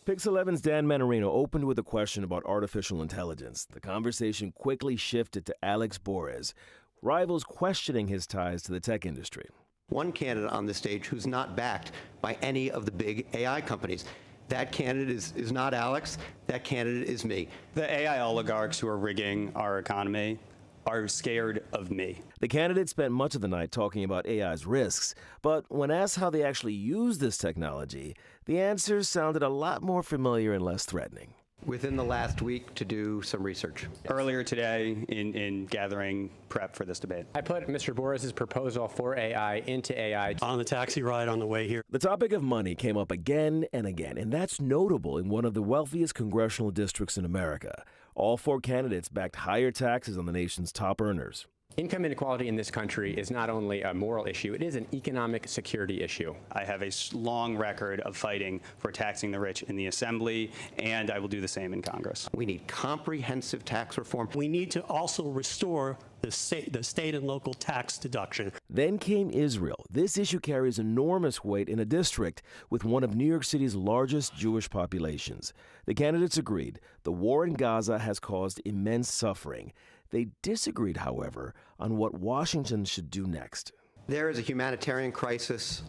Pix 11's Dan Manarino opened with a question about artificial intelligence. The conversation quickly shifted to Alex Bores, rivals questioning his ties to the tech industry. One candidate on the stage who's not backed by any of the big AI companies. That candidate is not Alex. That candidate is me. The AI oligarchs who are rigging our economy are scared of me. The candidate spent much of the night talking about AI's risks, but when asked how they actually use this technology, the answers sounded a lot more familiar and less threatening. Within the last week to do some research. Earlier today in gathering prep for this debate, I put Mr. Bores's proposal for AI into AI. On the taxi ride on the way here. The topic of money came up again and again, and that's notable in one of the wealthiest congressional districts in America. All four candidates backed higher taxes on the nation's top earners. Income inequality in this country is not only a moral issue, it is an economic security issue. I have a long record of fighting for taxing the rich in the Assembly, and I will do the same in Congress. We need comprehensive tax reform. We need to also restore the state and local tax deduction. Then came Israel. This issue carries enormous weight in a district with one of New York City's largest Jewish populations. The candidates agreed the war in Gaza has caused immense suffering. They disagreed, however, on what Washington should do next. There is a humanitarian crisis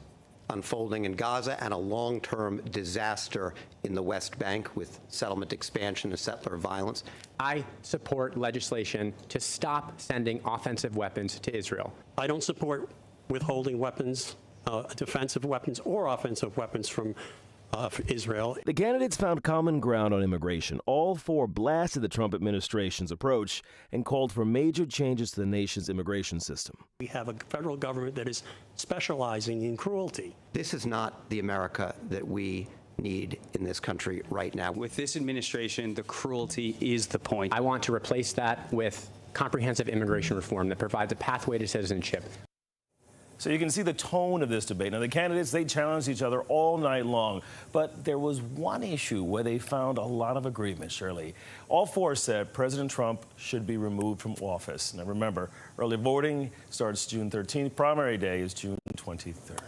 unfolding in Gaza and a long-term disaster in the West Bank with settlement expansion and settler violence. I support legislation to stop sending offensive weapons to Israel. I don't support withholding weapons, defensive weapons or offensive weapons from Israel. The candidates found common ground on immigration. All four blasted the Trump administration's approach and called for major changes to the nation's immigration system. We have a federal government that is specializing in cruelty. This is not the America that we need in this country right now. With this administration, the cruelty is the point. I want to replace that with comprehensive immigration reform that provides a pathway to citizenship. So you can see the tone of this debate. Now, the candidates, they challenged each other all night long. But there was one issue where they found a lot of agreement, Shirley. All four said President Trump should be removed from office. Now, remember, early voting starts June 13th. Primary day is June 23rd.